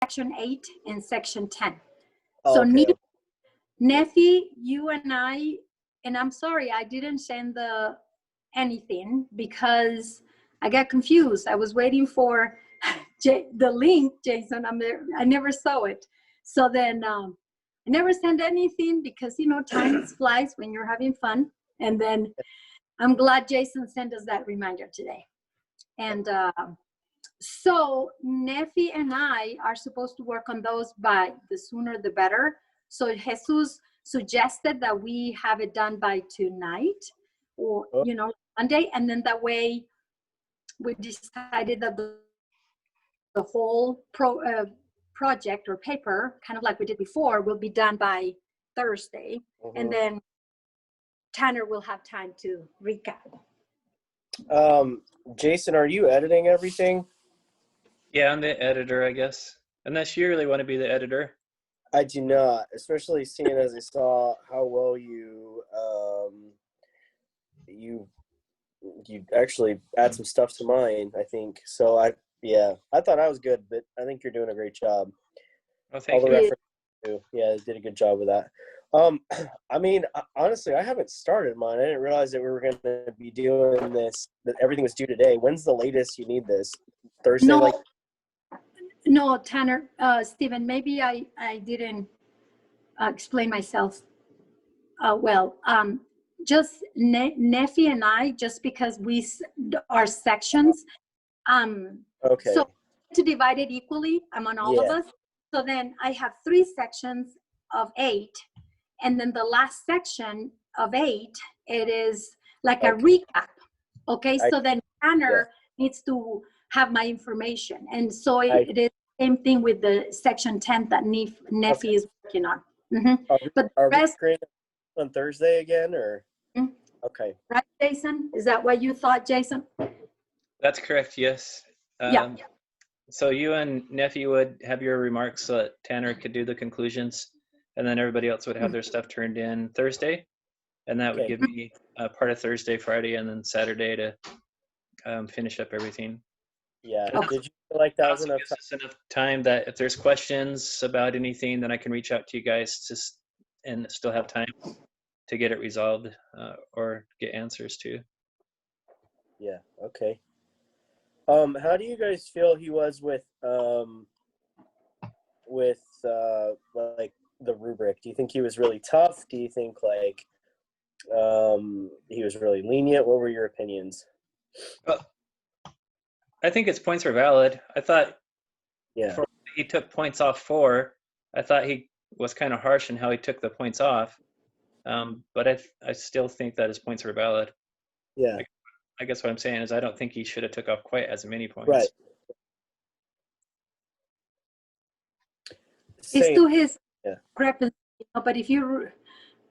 section 8 and section 10. Oh, So okay. Nefi, you and I, and I'm sorry, I didn't send anything because I got confused. I was waiting for the link, Jason. I never saw it. So then I never sent anything because, you know, time flies when you're having fun. And then I'm glad Jason sent us that reminder today. And so Nefi and I are supposed to work on those by the sooner the better. So Jesus suggested that we have it done by tonight or, you know, Monday. And then that way we decided that the whole project or paper, kind of like we did before, will be done by Thursday. And then Tanner will have time to recap. Jason, are you editing everything? Yeah, I'm the editor, I guess. Unless you really want to be the editor. I do not, especially seeing as I saw how well you actually add some stuff to mine, I think. So I thought I was good, but I think you're doing a great job. Oh, thank you. References too. Yeah, did a good job with that. I mean, honestly, I haven't started mine. I didn't realize that we were going to be doing this, that everything was due today. When's the latest you need this? Thursday? No, Tanner, Stephen, maybe I didn't explain myself well. Just Nefi and I, just because our sections, okay. So to divide it equally among all of us. So then I have 3 sections of 8. And then the last section of 8, it is like a recap. Okay, so then Tanner needs to have my information. And so it is the same thing with the section 10 that Nefi is working on. But the rest, we on Thursday again, or? Okay. Right, Jason? Is that what you thought, Jason? That's correct, yes. Yeah. So you and Nefi would have your remarks so that Tanner could do the conclusions, and then everybody else would have their stuff turned in Thursday. And that would give me part of Thursday, Friday, and then Saturday to finish up everything. Yeah. Did you feel like that was enough time? Gives us enough time that if there's questions about anything, then I can reach out to you guys and still have time to get it resolved or get answers to. Yeah. Okay. How do you guys feel he was with like the rubric? Do you think he was really tough? Do you think like he was really lenient? What were your opinions? Well, I think his points were valid. I thought he took points off 4. I thought he was kind of harsh in how he took the points off. But I still think that his points were valid. Yeah. I guess what I'm saying is I don't think he should have took off quite as many points. Right. It's to his discrepancy, but if you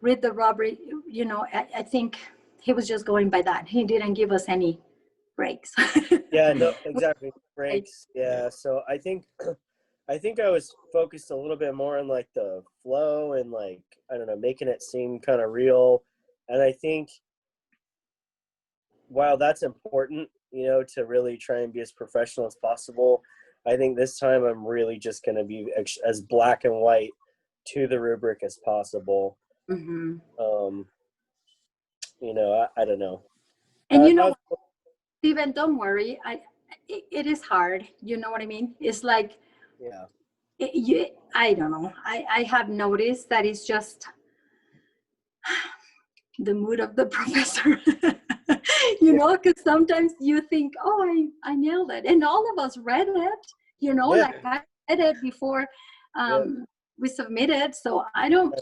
read the robbery, you know, I think he was just going by that. He didn't give us any breaks. Yeah, no, exactly. Breaks. Yeah. So I think I was focused a little bit more on like the flow and like, I don't know, making it seem kind of real. And I think while that's important, you know, to really try and be as professional as possible, I think this time I'm really just going to be as black and white to the rubric as possible. You know, I don't know. And you know, Steven, don't worry. It is hard. You know what I mean? It's like, I don't know. I have noticed that it's just the mood of the professor. You know, because sometimes you think, oh, I nailed it. And all of us read it, you know, like I read it before we submitted. So I don't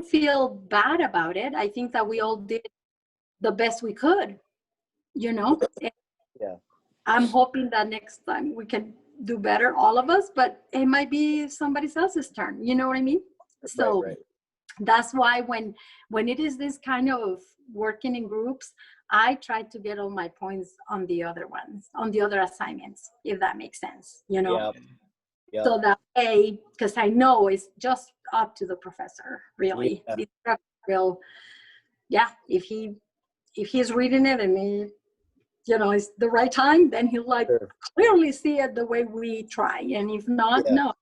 feel bad about it. I think that we all did the best we could, you know. Yeah. I'm hoping that next time we can do better, all of us, but it might be somebody else's turn. You know what I mean? So that's why when it is this kind of working in groups, I try to get all my points on the other ones, on the other assignments, if that makes sense, you know? Yeah. So that way, because I know it's just up to the professor, really. If he's reading it and he, you know, it's the right time, then he'll like clearly see it the way we try. And if not, no.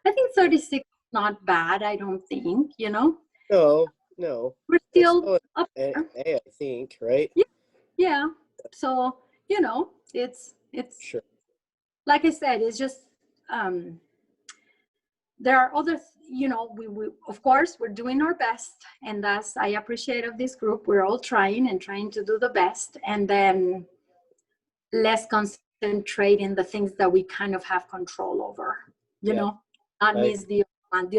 I think 36 is not bad. I don't think, you know, No. we're It's still still up an there. A, I think, right? Yeah. So, you know, it's Sure. like I said, it's just, there are other, you know, we of course we're doing our best, and that's, I appreciate of this group. We're all trying to do the best, and then let's concentrate in the things that we kind of have control over, you Yeah. know, not I- miss the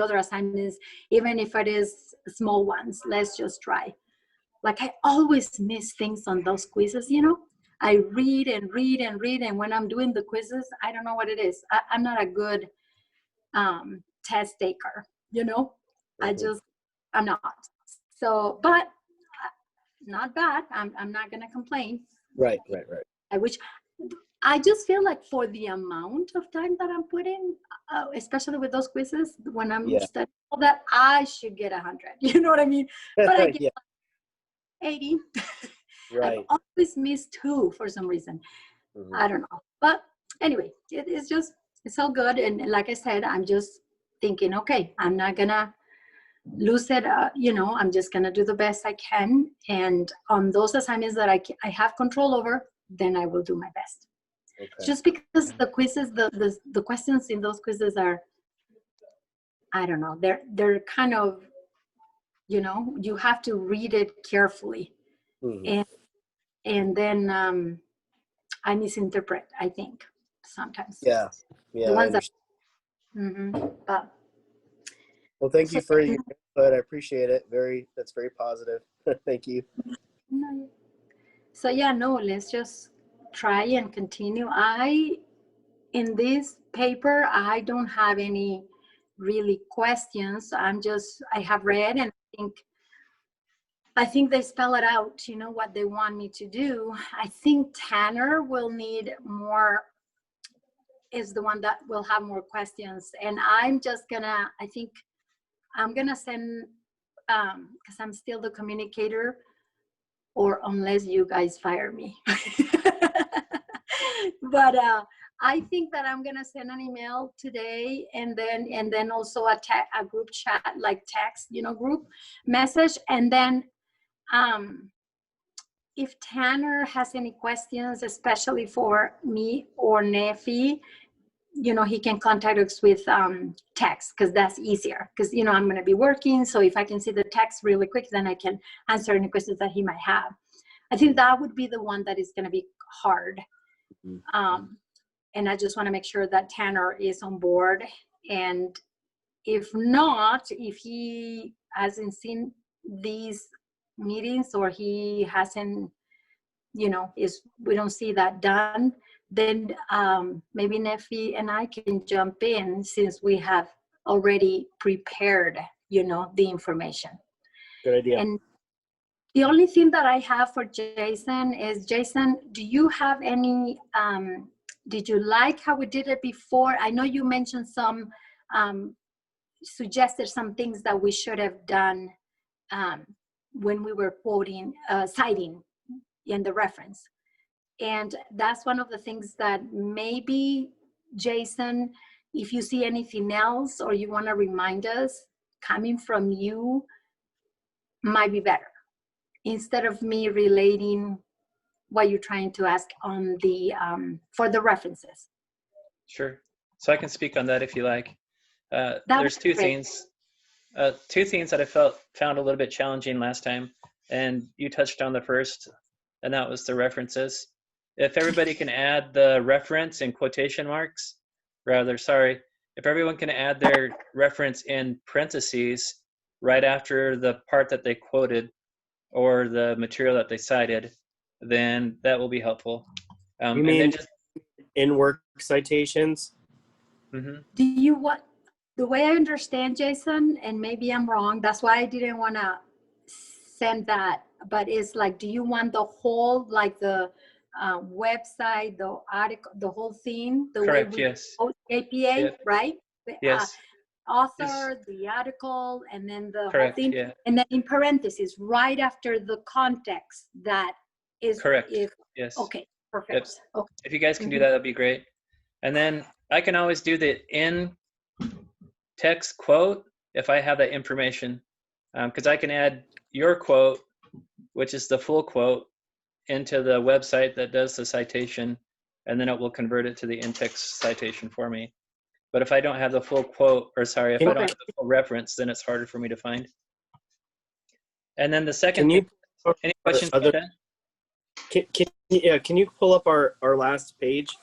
other assignments, even if it is small ones. Let's just try. Like, I always miss things on those quizzes, you know. I read and read and read, and when I'm doing the quizzes, I don't know what it is. I'm not a good test taker, you know. Mhm. I'm not. So, but not bad. I'm not gonna complain. Right. I wish, I just feel like for the amount of time that I'm putting, especially with those quizzes, when I'm Yeah. studying all that, I should get 100. You know what I mean? But I get Yeah. 80. Right. I've always missed 2 for some reason. Mhm. I don't know. But anyway, it's just, it's all good. And like I said, I'm just thinking, okay, I'm not gonna lose it. You know, I'm just gonna do the best I can. And on those assignments that I have control over, then I will do my best. Okay. Just because the quizzes, the questions in those quizzes are, I don't know, they're kind of, you know, you have to read it carefully. Mhm. And then I misinterpret, I think, sometimes. Yeah. The I ones that, understand. but Well, thank so you for your input. I appreciate it. That's very positive. Thank you. no. So yeah, no, let's just try and continue. In this paper, I don't have any really questions. I have read, and I think they spell it out, you know, what they want me to do. I think Tanner will need more, is the one that will have more questions. And I'm just gonna, I think I'm gonna send, because I'm still the communicator, or unless you guys fire me. But I think that I'm gonna send an email today, and then also a group chat, like text, you know, group message, and then if Tanner has any questions, especially for me or Nefi, you know, he can contact us with text, because that's easier, because, you know, I'm going to be working. So if I can see the text really quick, then I can answer any questions that he might have. I think that would be the one that is going to be hard. And I just want to make sure that Tanner is on board. And if not, if he hasn't seen these meetings, or he hasn't, you know, we don't see that done, then maybe Nefi and I can jump in, since we have already prepared, you know, the information. Good idea. And the only thing that I have for Jason is, Jason, do you have any, did you like how we did it before? I know you mentioned some, suggested some things that we should have done when we were quoting, citing in the reference. And that's one of the things that maybe, Jason, if you see anything else, or you want to remind us, coming from you might be better, instead of me relating what you're trying to ask on the for the references. Sure. So I can speak on that if you like. That There's would two be great. things. Two things that I found a little bit challenging last time, and you touched on the first, and that was the references. If everybody can add the reference in quotation marks, if everyone can add their reference in parentheses right after the part that they quoted or the material that they cited, then that will be helpful. You And mean then just, in work citations? Do you want, the way I understand, Jason, and maybe I'm wrong, that's why I didn't want to send that, but it's like, do you want the whole, like the website, the article, the whole thing, the correct, way we yes. quote APA, Yep. right? Yes. Author, the article, and then the whole Correct, thing, yeah. and then in parentheses right after the context that is. Correct. If Yes. okay, perfect. Yep. Okay. If you guys can do that, that'd be great. And then I can always do the in text quote if I have that information, because I can add your quote, which is the full quote, into the website that does the citation, and then it will convert it to the in-text citation for me. But if I don't have the full quote, or sorry, if I don't have the full reference, then it's harder for me to find. And then the second thing, any questions about that? Can you pull up our last page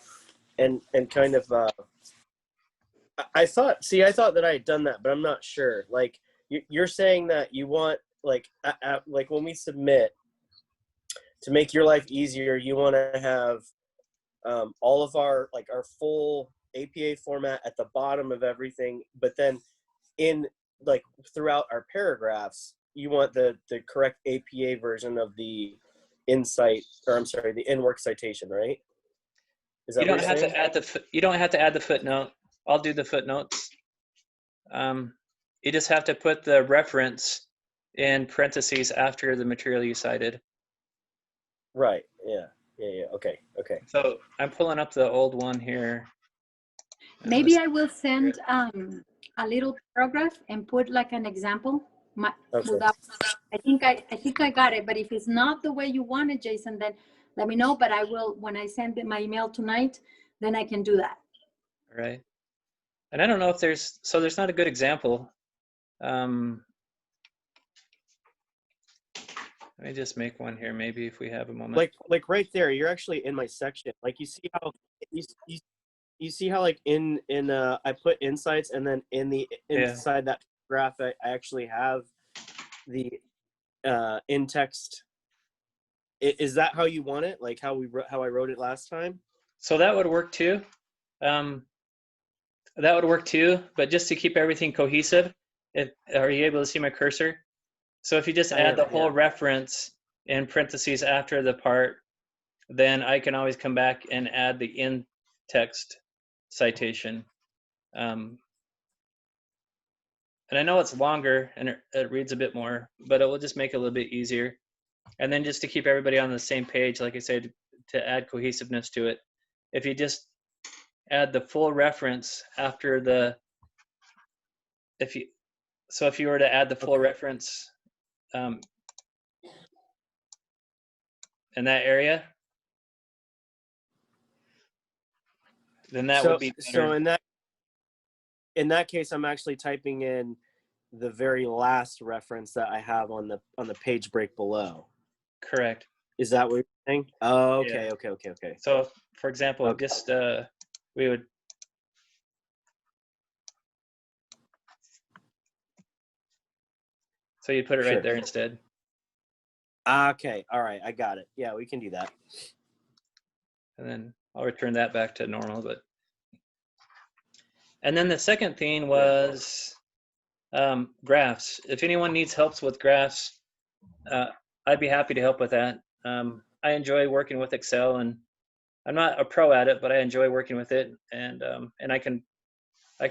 and kind of I thought that I had done that, but I'm not sure. Like you're saying that you want like when we submit, to make your life easier, you want to have all of our full APA format at the bottom of everything, but then in like throughout our paragraphs, you want the correct APA version of the the in-work citation, right? Is that You don't have to add you don't have to add the footnote. I'll do the footnotes. You just have to put the reference in parentheses after the material you cited. Right. Yeah. Okay. So I'm pulling up the old one here. Maybe I will send a little paragraph and put like an example. I think I got it, but if it's not the way you want it, Jason, then let me know. But I will, when I send my email tonight, then I can do that. All right. And I don't know if there's not a good example. Let me just make one here, maybe, if we have a moment. Like right there, you're actually in my section. Like you see how you see how like in I put insights, and then inside that graph I actually have the in text. Is that how you want it? Like how I wrote it last time? So that would work too. That would work too, but just to keep everything cohesive, are you able to see my cursor? So if you just add the whole reference in parentheses after the part, then I can always come back and add the in-text citation. And I know it's longer and it reads a bit more, but it will just make it a little bit easier. And then just to keep everybody on the same page, like I said, to add cohesiveness to it, if you just add the full reference after the, if you were to add the full reference in that area, then that would be better. So in that case, I'm actually typing in the very last reference that I have on the page break below. Correct. Is that what you're saying? Oh, okay, Yeah. okay. So, for example, just we would. So you put it right there instead. Okay, all right, I got it. Yeah, we can do that. And then I'll return that back to normal. And then the second thing was graphs. If anyone needs help with graphs, I'd be happy to help with that. I enjoy working with Excel, and I'm not a pro at it, but I enjoy working with it, and I can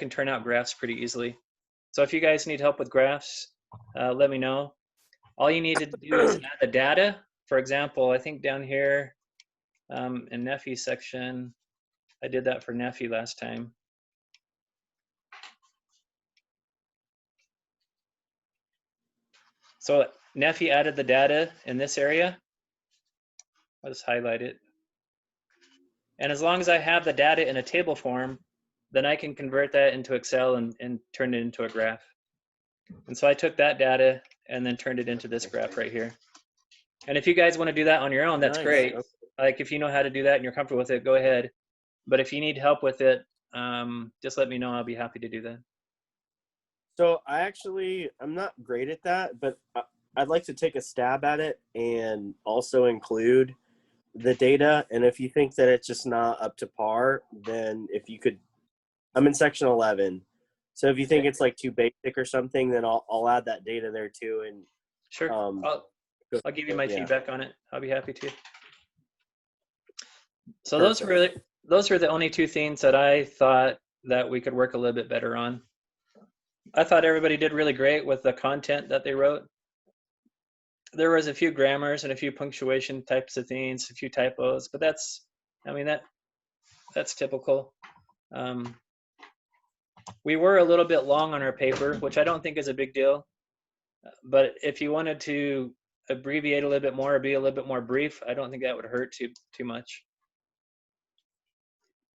turn out graphs pretty easily. So if you guys need help with graphs, let me know. All you need to do is add the data. For example, I think down here in Nephi's section, I did that for Nephi last time. So Nephi added the data in this area. I'll just highlight it. And as long as I have the data in a table form, then I can convert that into Excel and turn it into a graph. And so I took that data and then turned it into this graph right here. And if you guys want to do that on your own, that's great. Like if you know how to do that and you're comfortable with it, go ahead. But if you need help with it, just let me know. I'll be happy to do that. So I'm not great at that, but I'd like to take a stab at it and also include the data. And if you think that it's just not up to par, then if you could, I'm in section 11. So if you think it's like too basic or something, then I'll add that data there too. And sure, I'll give you my feedback on it. I'll be happy to. So those were the only two things that I thought that we could work a little bit better on. I thought everybody did really great with the content that they wrote. There was a few grammars and a few punctuation types of things, a few typos, but that's typical. we were a little bit long on our paper, which I don't think is a big deal. But if you wanted to abbreviate a little bit more or be a little bit more brief, I don't think that would hurt too much.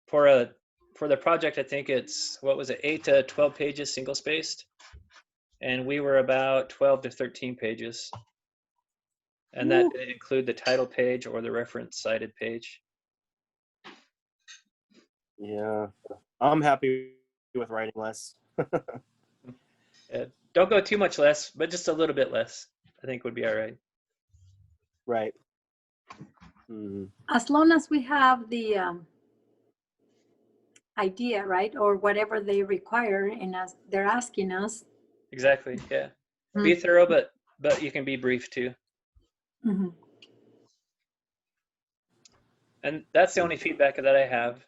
For the project, I think it's, what was it, 8 to 12 pages single spaced, and we were about 12 to 13 pages, and that didn't include the title page or the reference cited page. Yeah, I'm happy with writing less. Don't go too much less, but just a little bit less, I think would be all right. Right. Mm-hmm. As long as we have the idea, right, or whatever they require, and as they're asking us. Exactly. Yeah. Mm-hmm. Be thorough, but you can be brief too. Mm-hmm. And that's the only feedback that I have.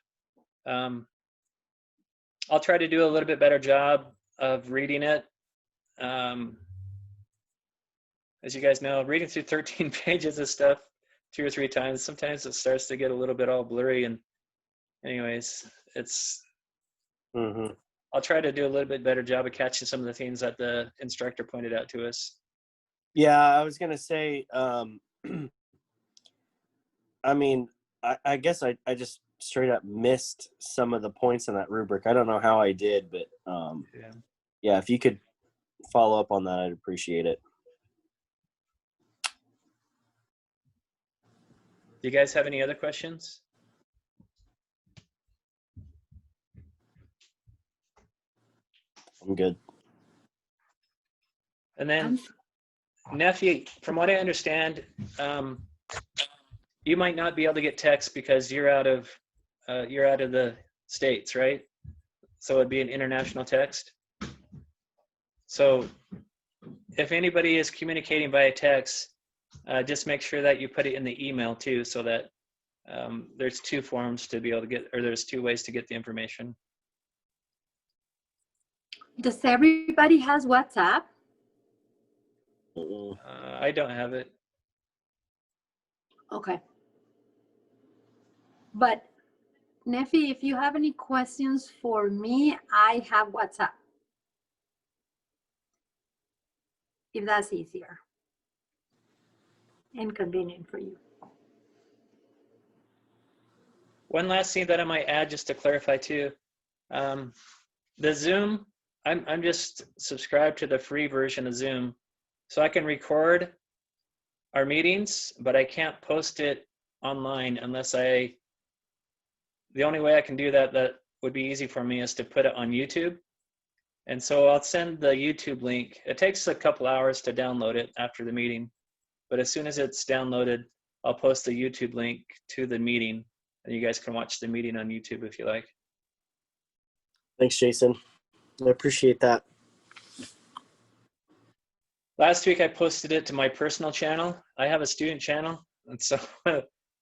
I'll try to do a little bit better job of reading it. As you guys know, reading through 13 pages of stuff 2 or 3 times, sometimes it starts to get a little bit all blurry. And anyways, Mm-hmm. I'll try to do a little bit better job of catching some of the things that the instructor pointed out to us. Yeah, I was going to say, I mean, I guess I just straight up missed some of the points in that rubric. I don't know how I did, but yeah, if you could follow up on that, I'd appreciate it. Do you guys have any other questions? I'm good. And then, Nephi, from what I understand, you might not be able to get text because you're out of the States, right? So it'd be an international text. So if anybody is communicating via text, just make sure that you put it in the email too, so that there's 2 forms to be able to get, or there's 2 ways to get the information. Does everybody has WhatsApp? I don't have it. Okay. But Nephi, if you have any questions for me, I have WhatsApp. If that's easier and convenient for you. One last thing that I might add, just to clarify too, the Zoom, I'm just subscribed to the free version of Zoom, so I can record our meetings, but I can't post it online unless the only way I can do that would be easy for me is to put it on YouTube. And so I'll send the YouTube link. It takes a couple hours to download it after the meeting, but as soon as it's downloaded, I'll post the YouTube link to the meeting, and you guys can watch the meeting on YouTube if you like. Thanks, Jason. I appreciate that. Last week I posted it to my personal channel. I have a student channel, and so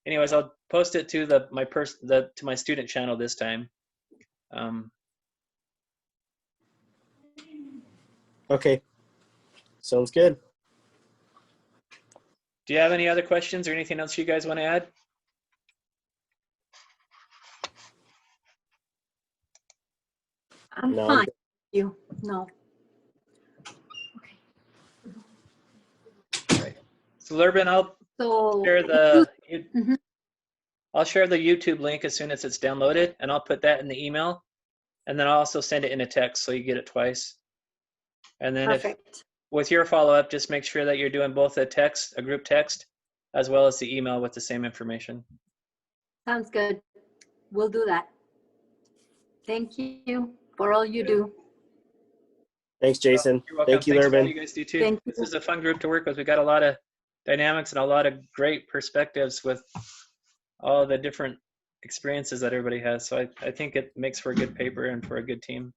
anyways, I'll post it to my student channel this time. Okay, sounds good. Do you have any other questions or anything else you guys want to add? I'm No, fine. You no. Right. So Lurban, I'll So share I'll share the YouTube link as soon as it's downloaded, and I'll put that in the email, and then I'll also send it in a text so you get it twice. And then perfect. With your follow-up, just make sure that you're doing both a group text, as well as the email with the same information. Sounds good. We'll do that. Thank you for all you do. Thanks, Jason. You're welcome. Thank you, Thanks for all Lurban. you guys do too. Thank you. This is a fun group to work with. We got a lot of dynamics and a lot of great perspectives with all the different experiences that everybody has. So I think it makes for a good paper and for a good team.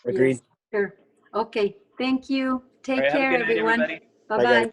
Agreed. Yes, sure. Okay. Thank you. Take All right, have a care, good night, everyone. everybody. Bye-bye.